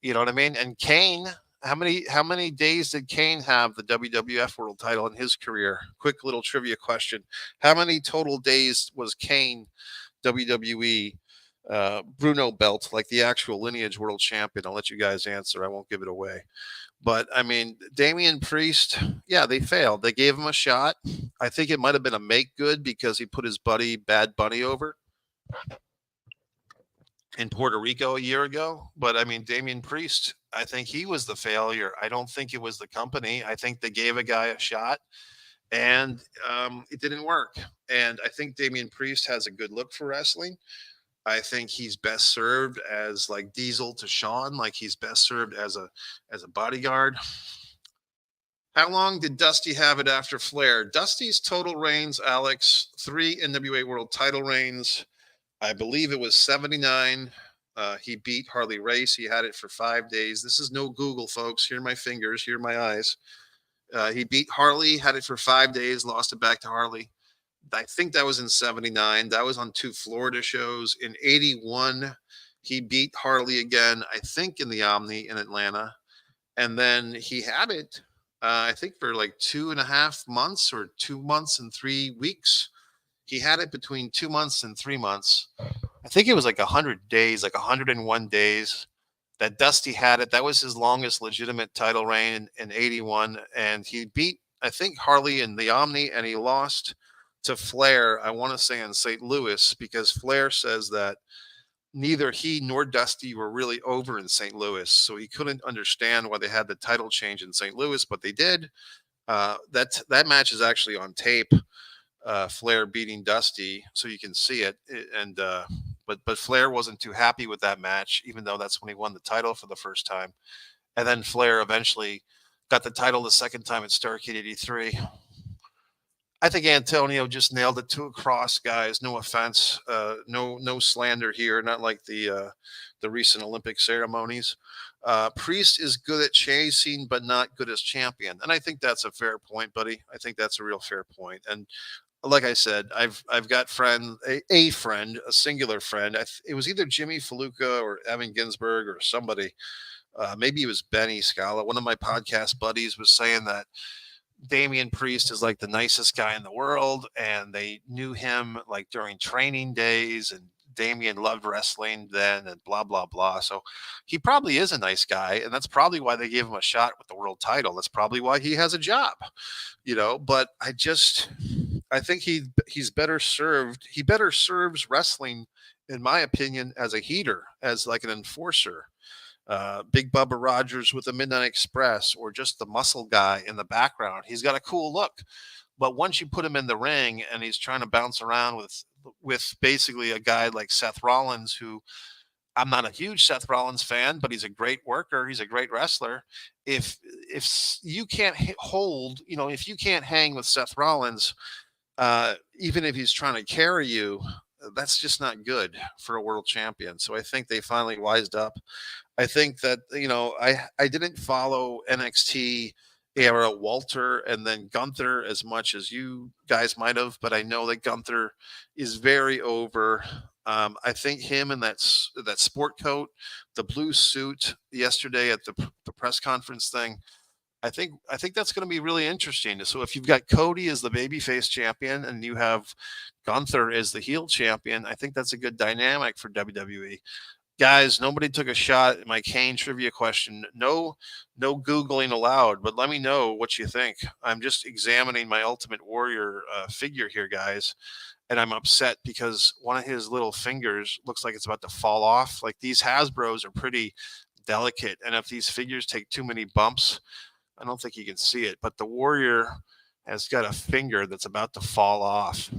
you know what I mean. And Kane, how many days did Kane have the WWF World Title in his career? Quick little trivia question: how many total days was Kane WWE Bruno belt, like the actual lineage world champion? I'll let you guys answer. I won't give it away. But I mean, Damian Priest, yeah, they failed. They gave him a shot. I think it might have been a make good because he put his buddy Bad Bunny over in Puerto Rico a year ago. But I mean, Damian Priest, I think he was the failure. I don't think it was the company. I think they gave a guy a shot and it didn't work. And I think Damian Priest has a good look for wrestling. I think he's best served as like Diesel to Shawn, like he's best served as a bodyguard. How long did Dusty have it after Flair? Dusty's total reigns, Alex, 3 NWA World Title reigns. I believe it was 79. He beat Harley Race. He had it for 5 days. This is no Google, folks. Here are my fingers. Here are my eyes. He beat Harley, had it for 5 days, lost it back to Harley. I think that was in 79. That was on 2 Florida shows. In 81, he beat Harley again, I think in the Omni in Atlanta. And then he had it, I think, for like 2.5 months or 2 months and 3 weeks. He had it between 2 months and 3 months. I think it was like 100 days, like 101 days that Dusty had it. That was his longest legitimate title reign in 81. And he beat, I think, Harley in the Omni, and he lost to Flair, I want to say in St. Louis, because Flair says that neither he nor Dusty were really over in St. Louis. So he couldn't understand why they had the title change in St. Louis, but they did. That match is actually on tape. Flair beating Dusty, so you can see it. And but Flair wasn't too happy with that match, even though that's when he won the title for the first time. And then Flair eventually got the title the second time at Starrcade '83. I think Antonio just nailed it to a cross, guys. No offense, no slander here. Not like the recent Olympic ceremonies. Priest is good at chasing, but not good as champion, and I think that's a fair point, buddy. I think that's a real fair point. And like I said, I've got a friend, a singular friend. It was either Jimmy Faluca or Evan Ginsberg or somebody. Maybe it was Benny Scala. One of my podcast buddies was saying that Damian Priest is like the nicest guy in the world, and they knew him like during training days, and Damian loved wrestling then, and blah blah blah. So he probably is a nice guy, and that's probably why they gave him a shot with the world title. That's probably why he has a job, you know. But I think he's better served. He better serves wrestling, in my opinion, as a heater, as like an enforcer. Big Bubba Rogers with the Midnight Express, or just the muscle guy in the background. He's got a cool look, but once you put him in the ring and he's trying to bounce around with basically a guy like Seth Rollins, who I'm not a huge Seth Rollins fan, but he's a great worker. He's a great wrestler. If you can't hold, if you can't hang with Seth Rollins, even if he's trying to carry you, that's just not good for a world champion. So I think they finally wised up. I think that I didn't follow NXT era Walter and then Gunther as much as you guys might have, but I know that Gunther is very over. I think him in that sport coat, the blue suit yesterday at the press conference thing. I think that's going to be really interesting. So if you've got Cody as the babyface champion and you have Gunther as the heel champion, I think that's a good dynamic for WWE. Guys, nobody took a shot at my Kane trivia question. No Googling allowed, but let me know what you think. I'm just examining my Ultimate Warrior figure here, guys, and I'm upset because one of his little fingers looks like it's about to fall off. Like, these Hasbros are pretty delicate, and if these figures take too many bumps, I don't think you can see it, but the Warrior has got a finger that's about to fall off.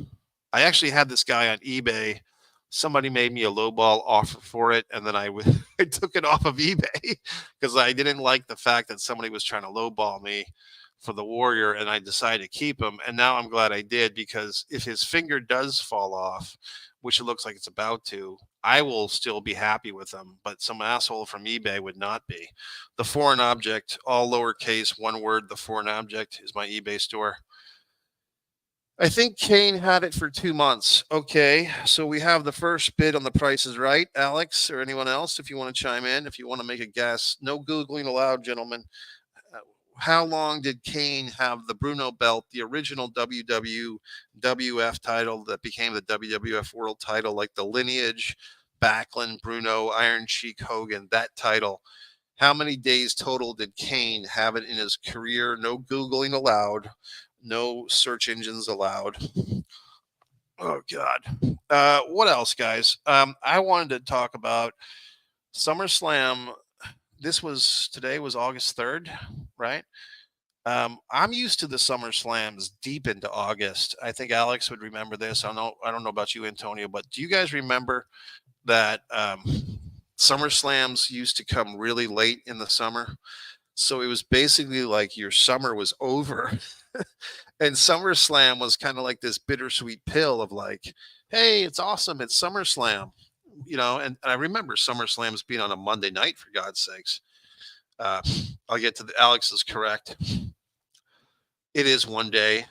I actually had this guy on eBay. Somebody made me a lowball offer for it, and then I took it off of eBay because I didn't like the fact that somebody was trying to lowball me for the Warrior, and I decided to keep him. And now I'm glad I did, because if his finger does fall off, which it looks like it's about to, I will still be happy with him, but some asshole from eBay would not be. The Foreign Object, all lowercase, one word, The Foreign Object, is my eBay store. I think Kane had it for 2 months. Okay, so we have the first bid on the Price is Right. Alex or anyone else, if you want to chime in, if you want to make a guess. No Googling allowed, gentlemen. Uh, how long did Kane have the Bruno belt, the original WWF title that became the WWF World title, like the lineage, Backlund, Bruno, Iron Sheik, Hogan, that title? How many days total did Kane have it in his career? No Googling allowed, no search engines allowed. Oh, God. What else, guys? I wanted to talk about SummerSlam. Today was August 3rd, right? I'm used to the Summer Slams deep into August. I think Alex would remember this. I don't know about you, Antonio, but do you guys remember that Summer Slams used to come really late in the summer? So it was basically like your summer was over. And SummerSlam was kind of like this bittersweet pill of like, hey, it's awesome. It's SummerSlam. And I remember SummerSlams being on a Monday night, for God's sakes. Uh, I'll get to the Alex is correct. It is one day.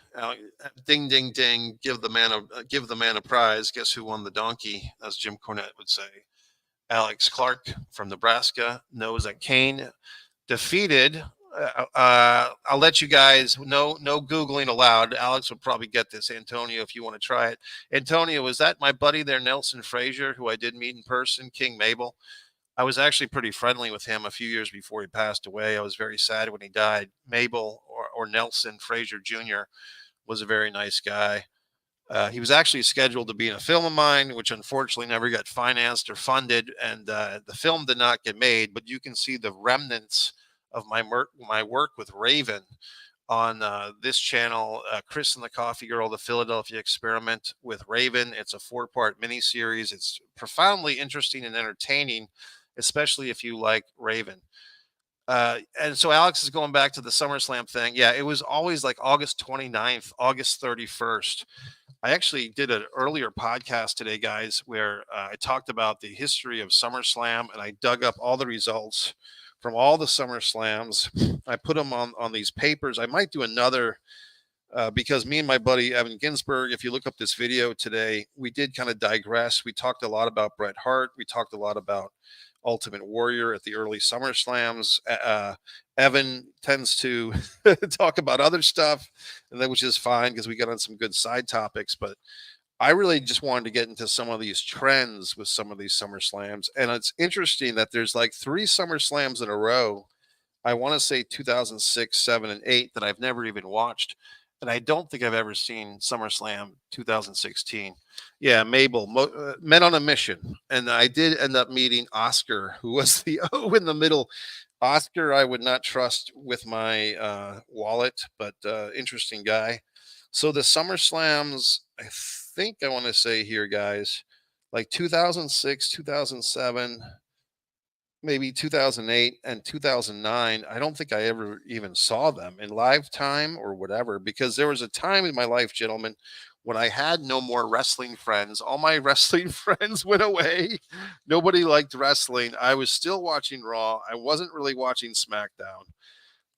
Ding, ding, ding. Give the man a prize. Guess who won the donkey? As Jim Cornette would say. Alex Clark from Nebraska knows that Kane defeated. I'll let you guys know. No Googling allowed. Alex will probably get this. Antonio, if you want to try it. Antonio, was that my buddy there, Nelson Frazier, who I did meet in person, King Mabel? I was actually pretty friendly with him a few years before he passed away. I was very sad when he died. Mabel or Nelson Frazier Jr. was a very nice guy. He was actually scheduled to be in a film of mine, which unfortunately never got financed or funded, and the film did not get made. But you can see the remnants of my work with Raven on this channel, Chris and the Coffee Girl, the Philadelphia Experiment with Raven. It's a 4-part miniseries. It's profoundly interesting and entertaining, especially if you like Raven. And so Alex is going back to the SummerSlam thing. Yeah, it was always like August 29th, August 31st. I actually did an earlier podcast today, guys, where I talked about the history of SummerSlam and I dug up all the results from all the SummerSlams. I put them on these papers. I might do another because me and my buddy Evan Ginsberg, if you look up this video today, we did kind of digress. We talked a lot about Bret Hart. We talked a lot about Ultimate Warrior at the early SummerSlams. Evan tends to talk about other stuff, which is fine because we got on some good side topics. But I really just wanted to get into some of these trends with some of these SummerSlams. And it's interesting that there's like 3 SummerSlams in a row. I want to say 2006, 7, and 8 that I've never even watched. And I don't think I've ever seen SummerSlam 2016. Yeah, Mabel, Men on a Mission. And I did end up meeting Oscar, who was the O in the middle. Oscar, I would not trust with my wallet, but interesting guy. So the SummerSlams, I think I want to say here, guys, like 2006, 2007, maybe 2008 and 2009. I don't think I ever even saw them in live time or whatever, because there was a time in my life, gentlemen, when I had no more wrestling friends. All my wrestling friends went away. Nobody liked wrestling. I was still watching Raw. I wasn't really watching SmackDown.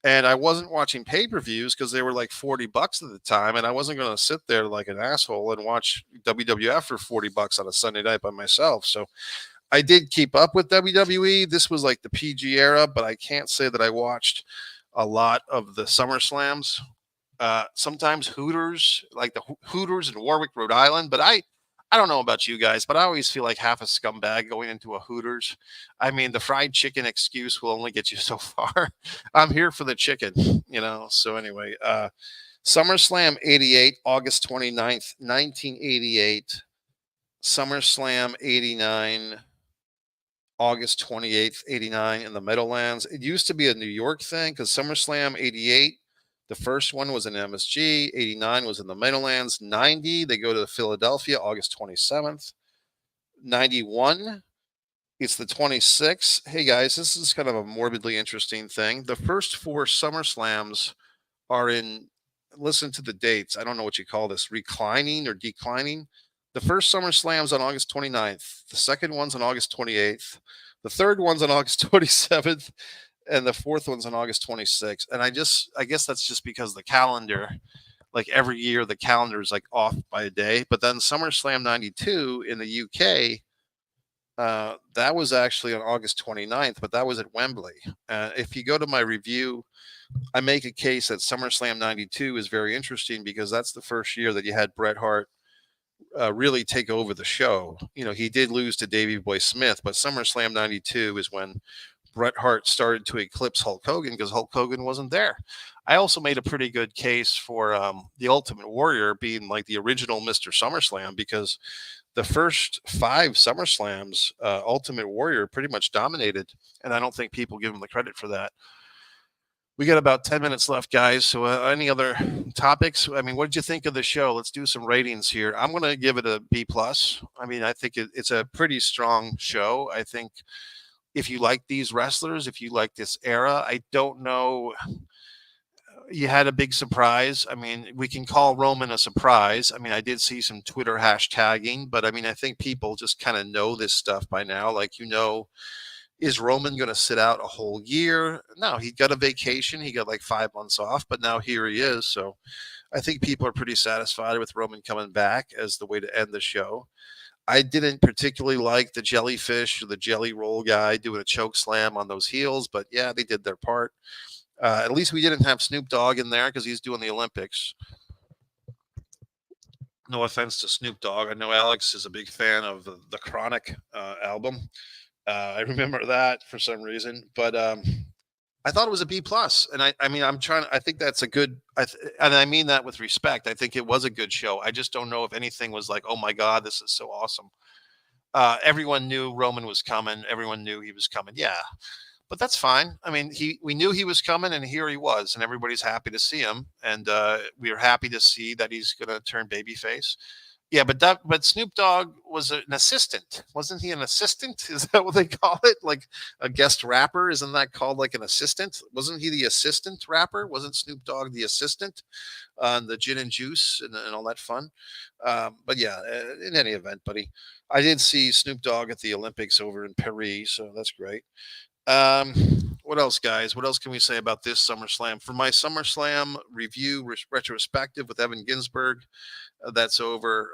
And I wasn't watching pay-per-views because they were like $40 at the time. And I wasn't going to sit there like an asshole and watch WWF for $40 on a Sunday night by myself. So I did keep up with WWE. This was like the PG era, but I can't say that I watched a lot of the SummerSlams. Sometimes Hooters, like the Hooters in Warwick, Rhode Island. But I don't know about you guys, but I always feel like half a scumbag going into a Hooters. I mean, the fried chicken excuse will only get you so far. I'm here for the chicken. So anyway, SummerSlam 88, August 29th, 1988. SummerSlam 89. August 28th, 89 in the Meadowlands. It used to be a New York thing because SummerSlam 88, the first one was in MSG, 89 was in the Meadowlands, 90, they go to Philadelphia, August 27th, 91, it's the 26th. Hey guys, this is kind of a morbidly interesting thing. The first 4 SummerSlams are in, listen to the dates. I don't know what you call this, reclining or declining. The first SummerSlam's on August 29th. The second one's on August 28th. The third one's on August 27th. And the fourth one's on August 26th. And I guess that's just because the calendar, like every year the calendar is like off by a day. But then SummerSlam 92 in the UK, that was actually on August 29th, but that was at Wembley. If you go to my review, I make a case that SummerSlam 92 is very interesting because that's the first year that you had Bret Hart really take over the show. He did lose to Davey Boy Smith, but SummerSlam 92 is when Bret Hart started to eclipse Hulk Hogan because Hulk Hogan wasn't there. I also made a pretty good case for the Ultimate Warrior being like the original Mr. SummerSlam because the first five SummerSlams, Ultimate Warrior pretty much dominated, and I don't think people give him the credit for that. We got about 10 minutes left, guys. So, any other topics? I mean, what did you think of the show? Let's do some ratings here. I'm going to give it a B plus. I mean, I think it's a pretty strong show. I think if you like these wrestlers, if you like this era, I don't know. You had a big surprise. I mean, we can call Roman a surprise. I mean, I did see some Twitter hashtagging, but I mean, I think people just kind of know this stuff by now. Like, is Roman going to sit out a whole year? No, he got a vacation. He got like 5 months off, but now here he is. So I think people are pretty satisfied with Roman coming back as the way to end the show. I didn't particularly like the jellyfish or the jelly roll guy doing a choke slam on those heels, but yeah, they did their part. At least we didn't have Snoop Dogg in there because he's doing the Olympics. No offense to Snoop Dogg. I know Alex is a big fan of the Chronic album. I remember that for some reason, but I thought it was a B plus, and I mean, I think that's a good, and I mean that with respect. I think it was a good show. I just don't know if anything was like, oh my god, this is so awesome. Everyone knew Roman was coming. Everyone knew he was coming. Yeah, but that's fine. I mean, we knew he was coming, and here he was, and everybody's happy to see him, and we are happy to see that he's going to turn babyface. Yeah, but Snoop Dogg was an assistant, wasn't he? An assistant? Is that what they call it? Like a guest rapper? Isn't that called like an assistant? Wasn't he the assistant rapper? Wasn't Snoop Dogg the assistant on the gin and juice and all that fun? But yeah, in any event, buddy, I did see Snoop Dogg at the Olympics over in Paris, so that's great. Um, what else, guys? What else can we say about this SummerSlam? For my SummerSlam review retrospective with Evan Ginsberg, that's over.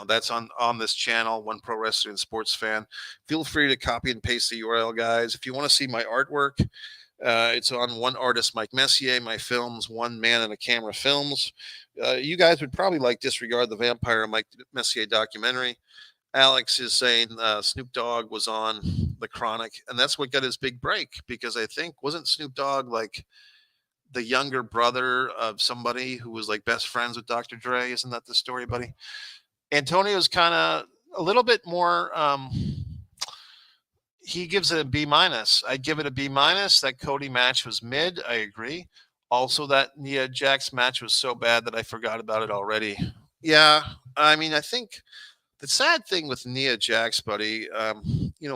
That's on this channel, One Pro Wrestling and Sports Fan. Feel free to copy and paste the URL, guys. If you want to see my artwork, it's on One Artist Mike Messier, my films, One Man and a Camera Films. You guys would probably like Disregard the Vampire Mike Messier documentary. Alex is saying Snoop Dogg was on The Chronic, and that's what got his big break because I think, wasn't Snoop Dogg like the younger brother of somebody who was like best friends with Dr. Dre? Isn't that the story, buddy? Antonio's kind of a little bit more. He gives it a B minus. I give it a B minus. That Cody match was mid. I agree. Also, that Nia Jax match was so bad that I forgot about it already. Yeah, I mean, I think the sad thing with Nia Jax, buddy,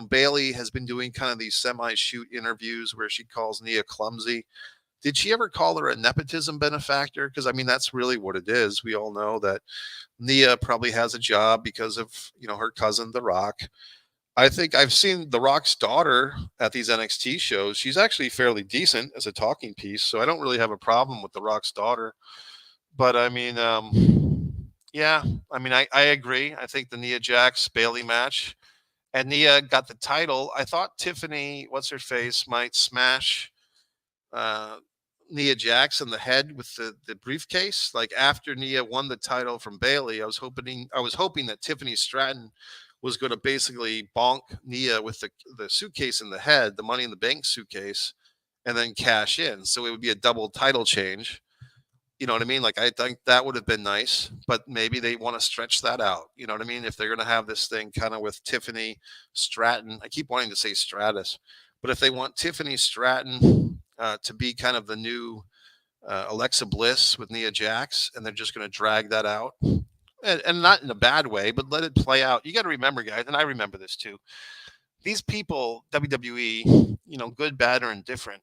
Bailey has been doing kind of these semi-shoot interviews where she calls Nia clumsy. Did she ever call her a nepotism benefactor? Because I mean, that's really what it is. We all know that Nia probably has a job because of her cousin, The Rock. I think I've seen The Rock's daughter at these NXT shows. She's actually fairly decent as a talking piece, so I don't really have a problem with The Rock's daughter. But I mean, yeah, I mean, I agree. I think the Nia Jax Bailey match, and Nia got the title. I thought Tiffany, what's her face, might smash uh, Nia Jax in the head with the briefcase. Like after Nia won the title from Bailey, I was hoping that Tiffany Stratton was going to basically bonk Nia with the suitcase in the head, the Money in the Bank suitcase, and then cash in. So it would be a double title change. You know what I mean? Like, I think that would have been nice, but maybe they want to stretch that out. You know what I mean? If they're going to have this thing kind of with Tiffany Stratton, I keep wanting to say Stratus, but if they want Tiffany Stratton to be kind of the new Alexa Bliss with Nia Jax, and they're just going to drag that out, and not in a bad way, but let it play out. You got to remember, guys, and I remember this too. These people, WWE, good, bad, or indifferent,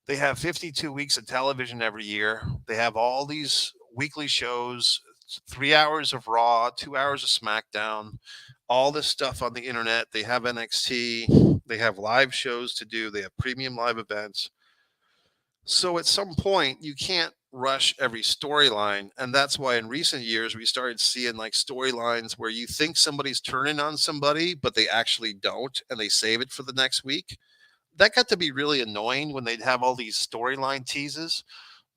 they have 52 weeks of television every year. They have all these weekly shows, 3 hours of Raw, 2 hours of SmackDown, all this stuff on the internet. They have NXT. They have live shows to do. They have premium live events. So at some point, you can't rush every storyline. And that's why in recent years we started seeing like storylines where you think somebody's turning on somebody, but they actually don't, and they save it for the next week. That got to be really annoying when they'd have all these storyline teases.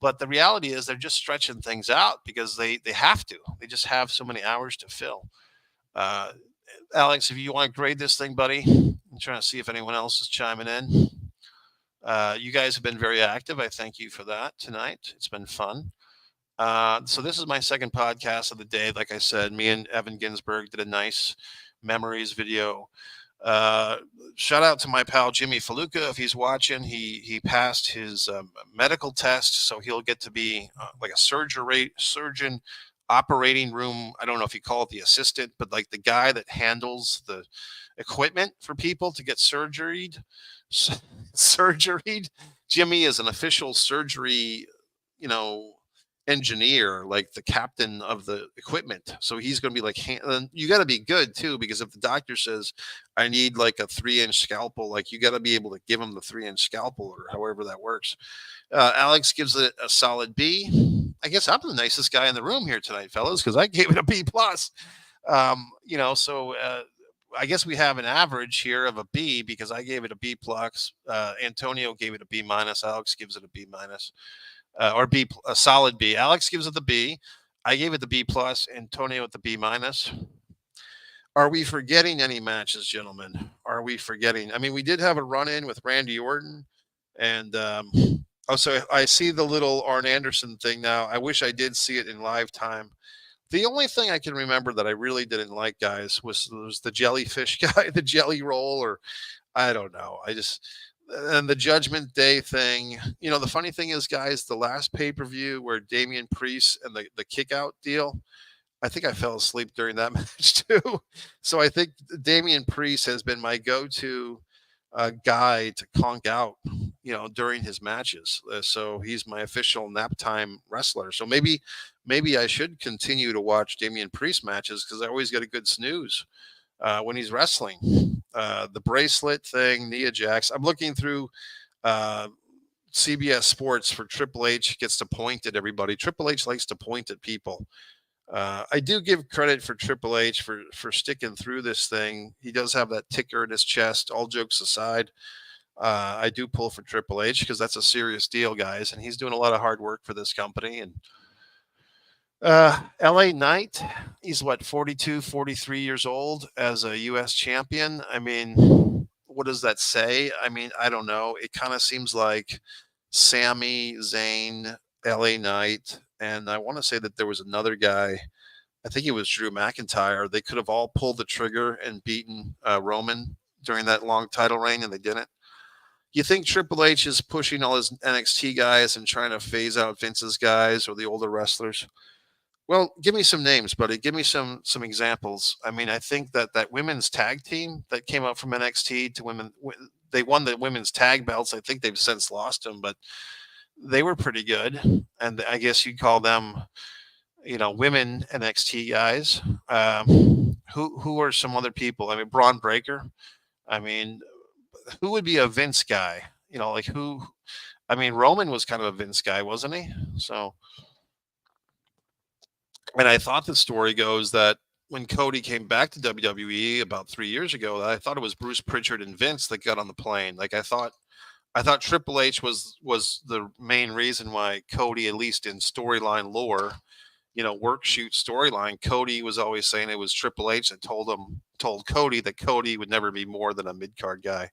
But the reality is they're just stretching things out because they have to. They just have so many hours to fill. Uh, Alex, if you want to grade this thing, buddy, I'm trying to see if anyone else is chiming in. You guys have been very active. I thank you for that tonight. It's been fun. So this is my second podcast of the day. Like I said, me and Evan Ginsberg did a nice memories video. Uh, Shout out to my pal Jimmy Faluca if he's watching. He passed his medical test, so he'll get to be like a surgeon operating room. I don't know if you call it the assistant, but like the guy that handles the equipment for people to get surgeried. Surgeried. Jimmy is an official surgery, you know, engineer, like the captain of the equipment. So he's going to be like, you got to be good too, because if the doctor says, I need like a 3-inch scalpel, like you got to be able to give him the 3-inch scalpel or however that works. Alex gives it a solid B. I guess I'm the nicest guy in the room here tonight, fellas, because I gave it a B plus. So I guess we have an average here of a B because I gave it a B plus. Antonio gave it a B minus. Alex gives it a B minus. Or B, a solid B. Alex gives it the B. I gave it the B plus. Antonio at the B minus. Are we forgetting any matches, gentlemen? Are we forgetting? I mean, we did have a run in with Randy Orton, and so I see the little Arn Anderson thing now. I wish I did see it in live time. The only thing I can remember that I really didn't like, guys, was the jellyfish guy, the jelly roll, or I don't know. And the Judgment Day thing. You know, the funny thing is, guys, the last pay per view where Damian Priest and the kick out deal, I think I fell asleep during that match too. So I think Damian Priest has been my go to guy to conk out, during his matches. So he's my official nap time wrestler. So maybe I should continue to watch Damian Priest matches because I always get a good snooze when he's wrestling. The bracelet thing, Nia Jax. I'm looking through uh, CBS Sports for Triple H gets to point at everybody. Triple H likes to point at people. I do give credit for Triple H for sticking through this thing. He does have that ticker in his chest. All jokes aside, I do pull for Triple H because that's a serious deal, guys, and he's doing a lot of hard work for this company. And LA Knight, he's what, 42, 43 years old as a U.S. champion. I mean, what does that say? I mean, I don't know. It kind of seems like Sami Zayn, LA Knight, and I want to say that there was another guy. I think it was Drew McIntyre. They could have all pulled the trigger and beaten Roman during that long title reign, and they didn't. You think Triple H is pushing all his NXT guys and trying to phase out Vince's guys or the older wrestlers? Well, give me some names, buddy. Give me some examples. I mean, I think that women's tag team that came up from NXT to women, they won the women's tag belts. I think they've since lost them, but they were pretty good. And I guess you'd call them, women NXT guys. Who are some other people? I mean, Braun Breaker. I mean, who would be a Vince guy? Like who? I mean, Roman was kind of a Vince guy, wasn't he? So, and I thought the story goes that when Cody came back to WWE about 3 years ago, I thought it was Bruce Pritchard and Vince that got on the plane. Like I thought Triple H was the main reason why Cody, at least in storyline lore, work shoot storyline, Cody was always saying it was Triple H that told Cody that Cody would never be more than a mid card guy.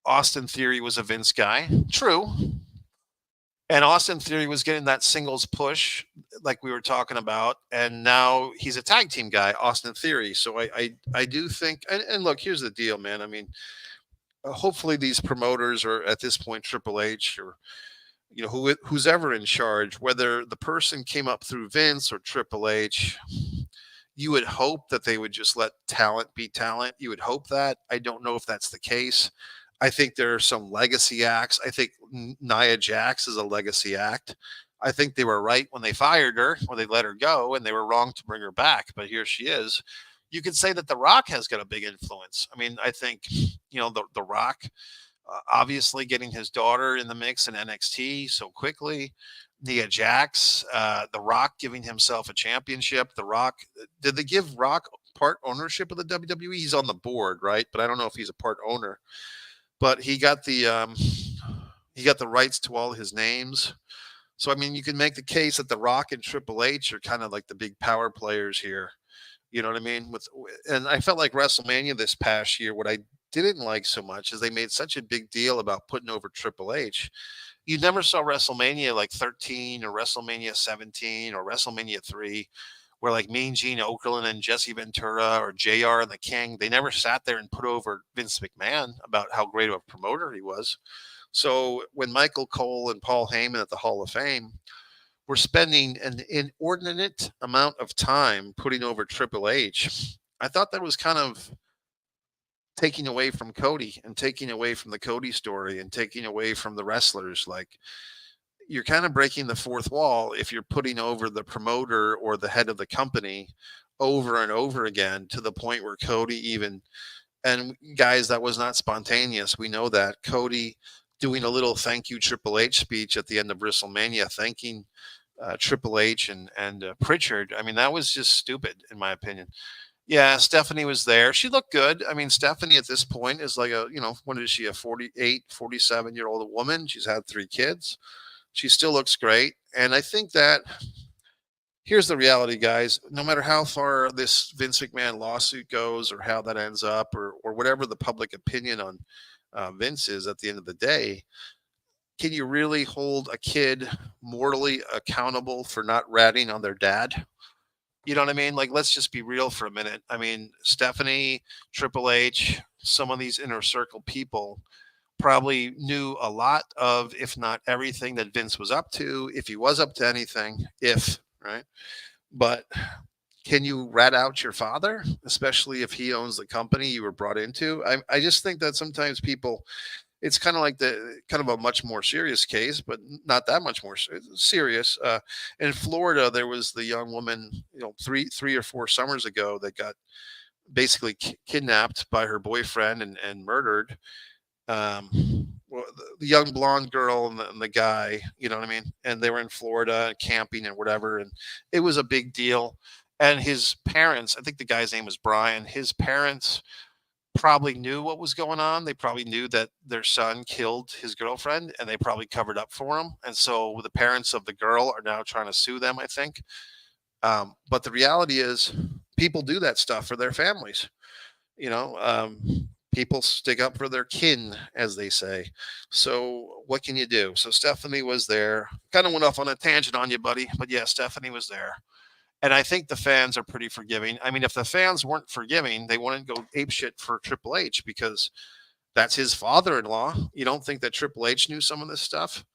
Austin Theory was a Vince guy, true, and Austin Theory was getting that singles push, like we were talking about, and now he's a tag team guy, Austin Theory. So I do think, and look, here's the deal, man. I mean, hopefully these promoters are at this point Triple H or who's ever in charge, whether the person came up through Vince or Triple H, you would hope that they would just let talent be talent. You would hope that. I don't know if that's the case. I think there are some legacy acts. I think Nia Jax is a legacy act. I think they were right when they fired her, when they let her go, and they were wrong to bring her back. But here she is. You could say that The Rock has got a big influence. I mean, I think, The Rock Obviously, getting his daughter in the mix in NXT so quickly. Nia Jax, The Rock giving himself a championship. The Rock, did they give Rock part ownership of the WWE? He's on the board, right? But I don't know if he's a part owner. But he got the rights to all his names. So I mean, you can make the case that The Rock and Triple H are kind of like the big power players here. You know what I mean? And I felt like WrestleMania this past year. What I didn't like so much is they made such a big deal about putting over Triple H. You never saw WrestleMania like 13 or WrestleMania 17 or WrestleMania 3, where like Mean Gene Okerlund and Jesse Ventura or JR and the King, they never sat there and put over Vince McMahon about how great of a promoter he was. So when Michael Cole and Paul Heyman at the Hall of Fame were spending an inordinate amount of time putting over Triple H, I thought that was kind of taking away from Cody and taking away from the Cody story and taking away from the wrestlers. Like, you're kind of breaking the fourth wall if you're putting over the promoter or the head of the company over and over again, to the point where Cody even, and guys, that was not spontaneous. We know that Cody doing a little thank you Triple H speech at the end of WrestleMania, thanking Triple H and Pritchard. I mean, that was just stupid in my opinion. Yeah, Stephanie was there. She looked good. I mean, Stephanie at this point is like what is she, a 48, 47-year-old woman? She's had 3 kids. She still looks great. And I think that here's the reality, guys. No matter how far this Vince McMahon lawsuit goes or how that ends up, or whatever the public opinion on Vince is at the end of the day, can you really hold a kid morally accountable for not ratting on their dad? You know what I mean? Like, let's just be real for a minute. I mean, Stephanie, Triple H, some of these inner circle people probably knew a lot of, if not everything, that Vince was up to, if he was up to anything, right? But can you rat out your father, especially if he owns the company you were brought into? I just think that sometimes people, it's kind of like the kind of a much more serious case, but not that much more serious. In Florida, there was the young woman, three or four summers ago, that got basically kidnapped by her boyfriend and murdered. Well, the young blonde girl and the guy, you know what I mean? And they were in Florida camping and whatever, and it was a big deal. And his parents, I think the guy's name was Brian, his parents probably knew what was going on. They probably knew that their son killed his girlfriend, and they probably covered up for him. And so the parents of the girl are now trying to sue them, I think. But the reality is, people do that stuff for their families. You know, people stick up for their kin, as they say. So what can you do? So Stephanie was there. Kind of went off on a tangent on you, buddy. But yeah, Stephanie was there. And I think the fans are pretty forgiving. I mean, if the fans weren't forgiving, they wouldn't go apeshit for Triple H, because that's his father-in-law. You don't think that Triple H knew some of this stuff?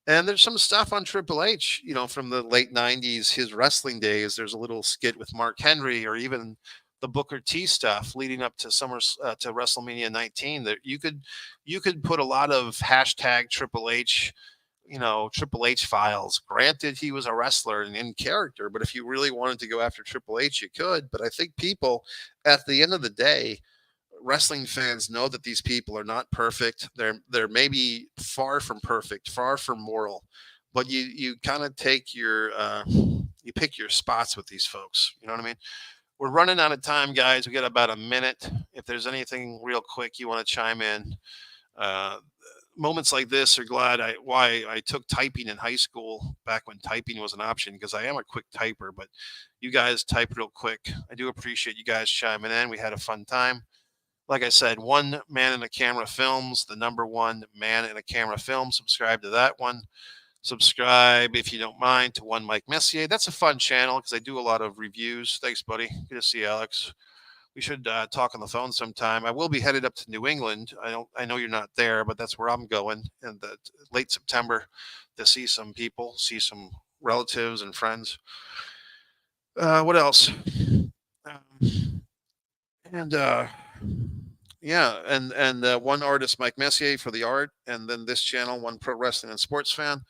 And there's some stuff on Triple H, from the late 90s, his wrestling days. There's a little skit with Mark Henry, or even the Booker T stuff leading up to to WrestleMania 19, that you could put a lot of hashtag Triple H, Triple H files. Granted, he was a wrestler and in character, but if you really wanted to go after Triple H, you could. But I think people, at the end of the day, wrestling fans know that these people are not perfect. They're maybe far from perfect, far from moral, but you kind of take your you pick your spots with these folks. You know what I mean? We're running out of time, guys. We got about a minute. If there's anything real quick you want to chime in, uh, moments like this are why I took typing in high school, back when typing was an option, because I am a quick typer. But you guys type real quick. I do appreciate you guys chiming in. We had a fun time. Like I said, One Man in a Camera Films, the number one man in a camera film. Subscribe to that one. Subscribe, if you don't mind, to One Mike Messier. That's a fun channel because I do a lot of reviews. Thanks, buddy. Good to see you, Alex. We should talk on the phone sometime. I will be headed up to New England. I know you're not there, but that's where I'm going in the late September to see some people, see some relatives and friends. What else? Um, and yeah, and one artist, Mike Messier, for the art, and then this channel, One Pro Wrestling and Sports Fan.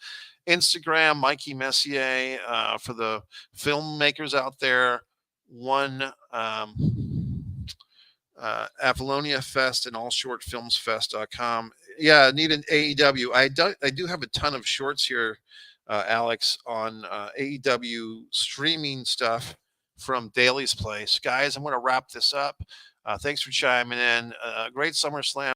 Instagram, Mikey Messier, for the filmmakers out there. One Avalonia Fest and allshortfilmsfest.com. Yeah, need an AEW. I do have a ton of shorts here, Alex, on AEW streaming stuff from Daly's Place. Guys, I'm going to wrap this up. Thanks for chiming in. Great SummerSlam.